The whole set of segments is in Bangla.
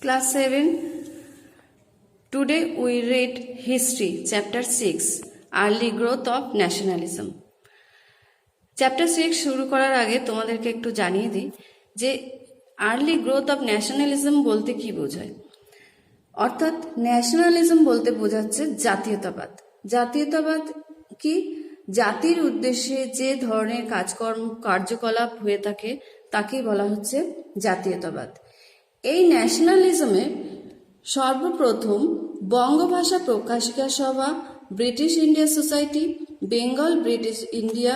Class 7. Today we read History, Chapter 6, Early Growth of Nationalism. Chapter 6 শুরু করার আগে তোমাদেরকে একটু জানিয়ে দিই যে আর্লি গ্রোথ অফ ন্যাশনালিজম বলতে কি বোঝায়। অর্থাৎ ন্যাশনালিজম বলতে বোঝাচ্ছে জাতীয়তাবাদ। জাতীয়তাবাদ কি? জাতির উদ্দেশ্যে যে ধরনের কার্যকলাপ হয়ে থাকে তাকেই বলা হচ্ছে জাতীয়তাবাদ। এই ন্যাশনালিজমে সর্বপ্রথম বঙ্গভাষা প্রকাশিকা সভা, British India society, Bengal British India,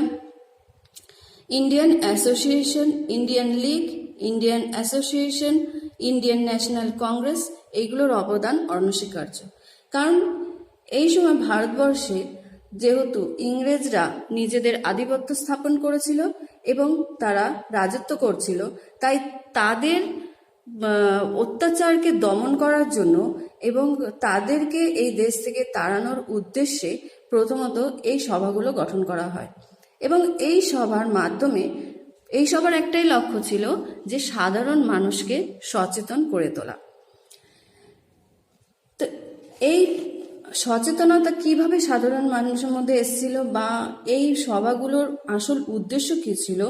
Indian association, Indian League, Indian association, Indian National Congress এইগুলোর অবদান অনস্বীকার্য। কারণ এই সময় ভারতবর্ষে যেহেতু ইংরেজরা নিজেদের আধিপত্য স্থাপন করেছিল এবং তারা রাজত্ব করছিল, তাই তাদের অত্যাচারকে দমন করার জন্য এবং তাদেরকে এই দেশ থেকে তাড়ানোর উদ্দেশ্যে প্রথমত এই সভাগুলো গঠন করা হয়। এবং এই সভার মাধ্যমে এই সভার একটাই লক্ষ্য ছিল যে সাধারণ মানুষকে সচেতন করে তোলা। তো এই সচেতনতা কিভাবে সাধারণ মানুষের মধ্যে এসেছিল বা এই সভাগুলোর আসল উদ্দেশ্য কি ছিল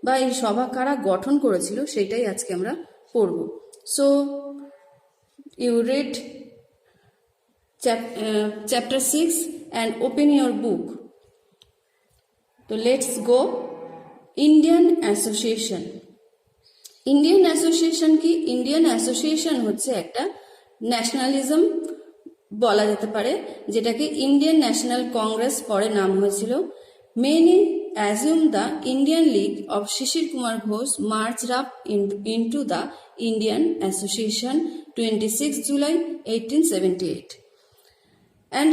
বা এই সভা কারা গঠন করেছিল সেটাই আজকে আমরা পড়ব। So you read chapter 6 and open your book. তো let's go. Indian association. Indian association কি? ইন্ডিয়ান অ্যাসোসিয়েশন হচ্ছে একটা ন্যাশনালিজম বলা যেতে পারে, যেটাকে ইন্ডিয়ান ন্যাশনাল কংগ্রেস পরে নাম হয়েছিল। Many assume the Indian League of Shishir Kumar Ghosh marched up into the Indian Association 26 July 1878 and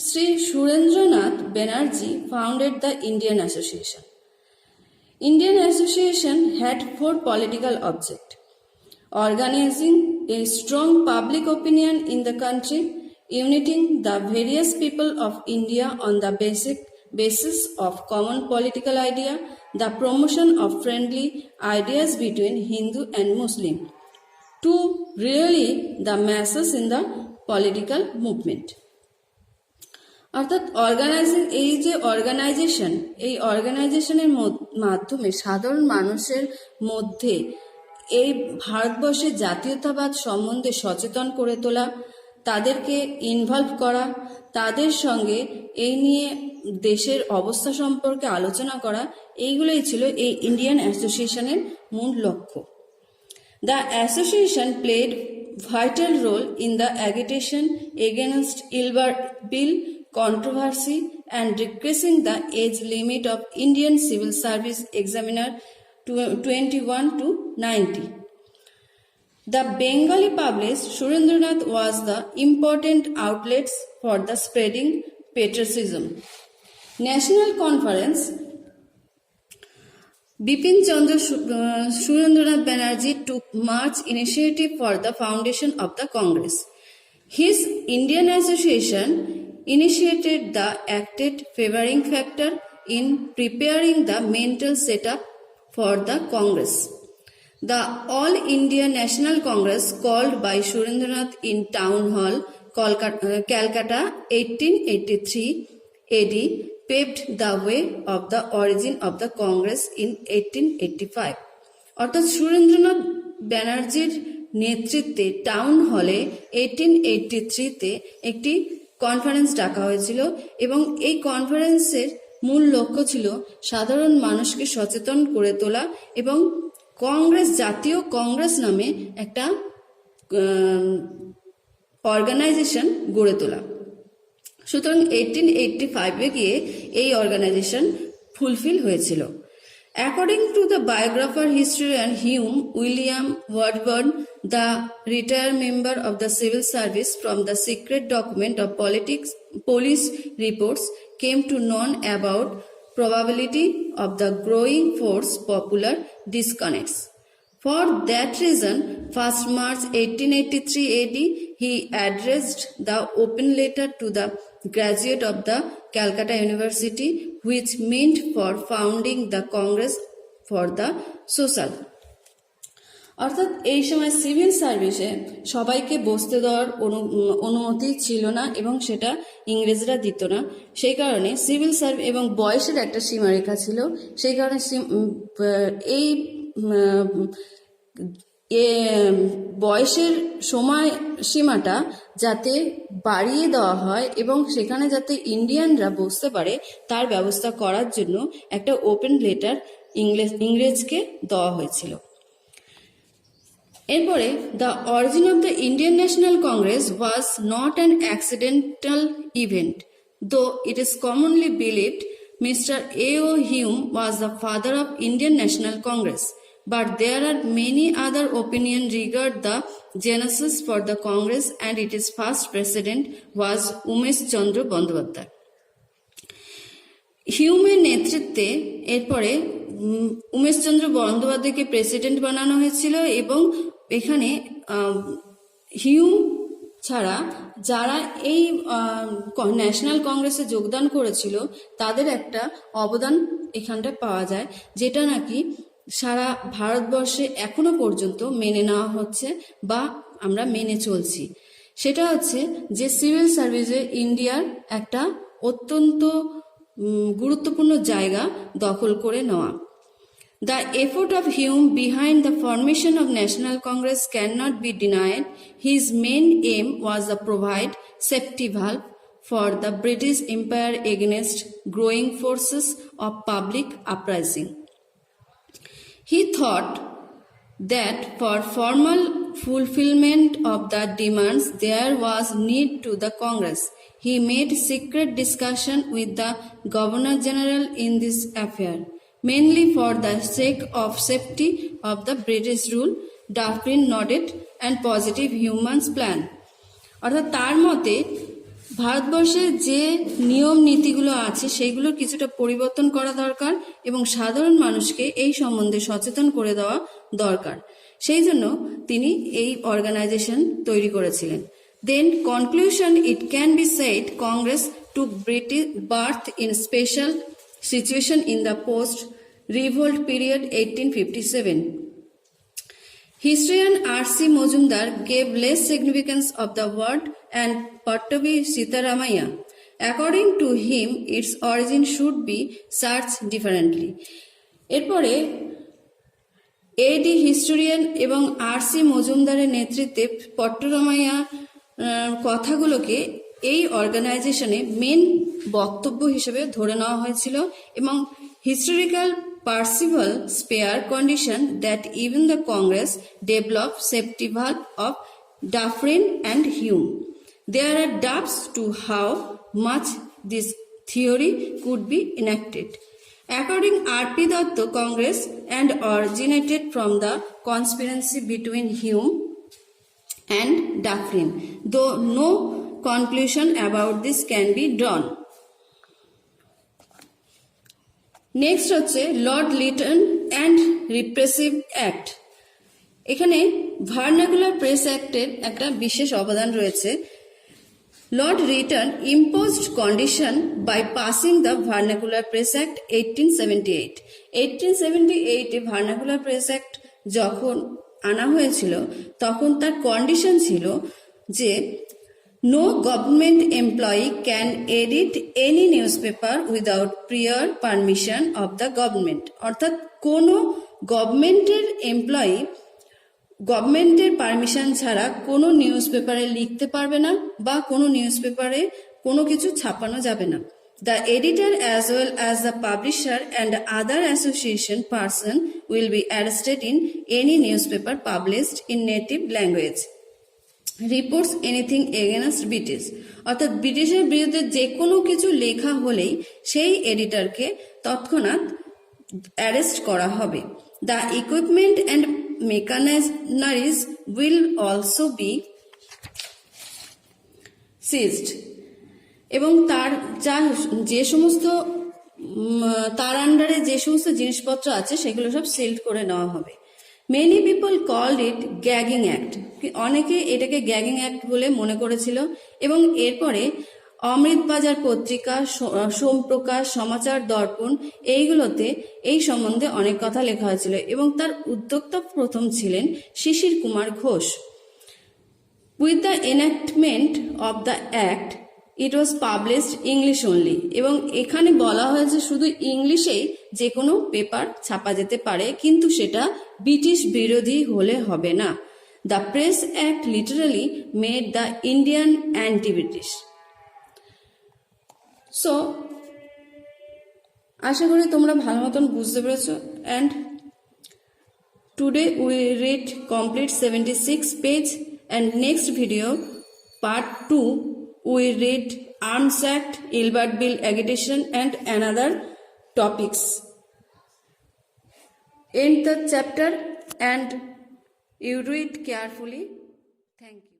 Sri Surendranath Banerjee founded the Indian Association. Indian Association had 4 political objects: organizing a strong public opinion in the country, uniting the various people of India on the basis of common political idea, the promotion of friendly ideas between Hindu and Muslim, to rally the masses in the political movement. অর্থাৎ অর্গানাইজিং, এই যে অর্গানাইজেশন, এই অর্গানাইজেশনের মাধ্যমে সাধারণ মানুষের মধ্যে এই ভারতবর্ষের জাতীয়তাবাদ সম্বন্ধে সচেতন করে তোলা, তাদেরকে ইনভলভ করা, তাদের সঙ্গে এই নিয়ে দেশের অবস্থা সম্পর্কে আলোচনা করা, এইগুলোই ছিল এই ইন্ডিয়ান অ্যাসোসিয়েশনের মূল লক্ষ্য। The association played vital role in the agitation against Ilbar Bill controversy and decreasing the age limit of Indian civil service examiner to 21 to 90. The Bengali published Surendranath was the important outlets for the spreading patriotism. National Conference. Bipin Chandra Surendranath Banerjee took much initiative for the foundation of the Congress. His Indian Association initiated the acted favoring factor in preparing the mental setup for the Congress. The All India National Congress called by Surendranath in Town Hall, Calcutta, 1883 AD paved the way of the origin of the Congress in 1885. অর্থাৎ সুরেন্দ্রনাথ ব্যানার্জির নেতৃত্বে টাউন হলে 1883-তে একটি কনফারেন্স ডাকা হয়েছিল এবং এই কনফারেন্সের মূল লক্ষ্য ছিল সাধারণ মানুষকে সচেতন করে তোলা এবং কংগ্রেস, জাতীয় কংগ্রেস নামে একটা অর্গানাইজেশন গড়ে তোলা। সুতরাং 1885-এ গিয়ে এই অর্গানাইজেশন ফুলফিল হয়েছিল। According to the biographer historian Hume William Woodburn, the retired member of the civil service from the secret document of police reports came to know about probability of the growing force popular disconnects. For that reason, 1st March 1883 AD, he addressed the open letter to the graduate of the Calcutta University, which meant for founding the Congress for the Social. অর্থাৎ এই সময় সিভিল সার্ভিসে সবাইকে বসতে দেওয়ার অনুমতি ছিল না এবং সেটা ইংরেজরা দিত না। সেই কারণে সিভিল সার্ভিস এবং বয়সের একটা সীমারেখা ছিল। সেই কারণে এই বয়সের সময় সীমাটা যাতে বাড়িয়ে দেওয়া হয় এবং সেখানে যাতে ইন্ডিয়ানরা বসতে পারে তার ব্যবস্থা করার জন্য একটা ওপেন লেটার ইংরেজকে দেওয়া হয়েছিল। এরপরে the origin of the Indian National Congress was not an accidental event, though it is commonly believed mister A.O. Hume was the father of Indian National Congress, but there are many other opinions regarding the genesis for the Congress, and its first president was Umesh Chandra Bandyopadhyay. হিউমের নেতৃত্বে এরপরে উমেশচন্দ্র বন্দ্যোপাধ্যায়কে প্রেসিডেন্ট বানানো হয়েছিল এবং এখানে হিউম ছাড়া যারা এই ন্যাশনাল কংগ্রেসে যোগদান করেছিল তাদের একটা অবদান এখানটায় পাওয়া যায়, যেটা নাকি সারা ভারতবর্ষে এখনো পর্যন্ত মেনে নেওয়া হচ্ছে বা আমরা মেনে চলছি। সেটা হচ্ছে যে সিভিল সার্ভিসে ইন্ডিয়ার একটা অত্যন্ত গুরুত্বপূর্ণ জায়গা দখল করে নেওয়া। The effort of Hume behind the formation of National Congress cannot be denied. His main aim was to provide safety valve for the British Empire against growing forces of public uprising. He thought that for formal fulfillment of the demands there was need to the Congress. He made secret discussion with the Governor General in this affair, mainly for the sake of safety of the British rule. Dufferin nodded and positive Hume's plan. অর্থাৎ তার মতে ভারতবর্ষে যে নিয়ম নীতিগুলো আছে সেইগুলোর কিছুটা পরিবর্তন করা দরকার এবং সাধারণ মানুষকে এই সম্বন্ধে সচেতন করে দেওয়া দরকার। সেই জন্য তিনি এই অর্গানাইজেশন তৈরি করেছিলেন। Then conclusion, it can be said Congress took British birth in special situation in the post-revolt period 1857. Historian R.C. Majumdar gave less significance of the word and Pattabi Sitaramaiah. According to him, its origin should be searched differently. এরপরে এডি হিস্টোরিয়ান এবং R.C. মজুমদারের নেতৃত্বে পট্টরামাইয়া কথাগুলোকে এই অর্গানাইজেশনে মেন বক্তব্য হিসেবে ধরে নেওয়া হয়েছিল এবং historical Percival Spear condition that even the Congress developed safety valve of Dufferin and Hume. There are doubts to how much this theory could be enacted. According R.P. Datta, Congress and originated from the conspiracy between Hume and Dufferin, though no conclusion about this can be drawn. Next হচ্ছে Lord Lytton and repressive act. এখানে ভার্নাকুলার প্রেস অ্যাক্টের একটা বিশেষ অবদান রয়েছে। Lord Lytton imposed condition by passing the vernacular press act 1878। 1878-এ ভার্নাকুলার প্রেস অ্যাক্ট যখন আনা হয়েছিল তখন তার কন্ডিশন ছিল যে no government employee can edit any newspaper without prior permission of the government. অর্থাৎ কোনো গভর্নমেন্টের এমপ্লয়ি গভর্নমেন্টের পারমিশন ছাড়া কোনো নিউজ পেপারে লিখতে পারবে না বা কোনো নিউজ পেপারে কোনো কিছু ছাপানো যাবে না। The editor as well as the publisher and other association person will be arrested in any newspaper published in native language. Reports anything against British. অর্থাৎ ব্রিটিশের বিরুদ্ধে যে কোনো কিছু লেখা হলেই সেই এডিটরকে তৎক্ষণাৎ অ্যারেস্ট করা হবে। The equipment and machineries will also be seized. এবং তার যে সমস্ত তার আন্ডারে যে সমস্ত জিনিসপত্র আছে সেগুলো সব সিল্ড করে নেওয়া হবে। Many people called it gagging act. অনেকে এটাকে গ্যাগিং অ্যাক্ট বলে মনে করেছিল এবং এরপরে অমৃতবাজার পত্রিকা, সোমপ্রকাশ, সমাচার দর্পণ, এইগুলোতে এই সম্বন্ধে অনেক কথা লেখা হয়েছিল এবং তার উদ্যোক্তা প্রথম ছিলেন Shishir Kumar Ghosh. With the enactment of the act it was published English only, এবং এখানে বলা হয়েছে শুধু ইংলিশেই যে কোনো পেপার ছাপা যেতে পারে, কিন্তু সেটা ব্রিটিশ বিরোধী হলে হবে না। The press act literally made the Indian anti British. So আশা করি তোমরা ভালো মতন বুঝতে পেরেছো। And today we read complete 76 page, and next video part 2 we read Arms Act, Ilbert Bill agitation and another topics. End the chapter and you read carefully. Thank you.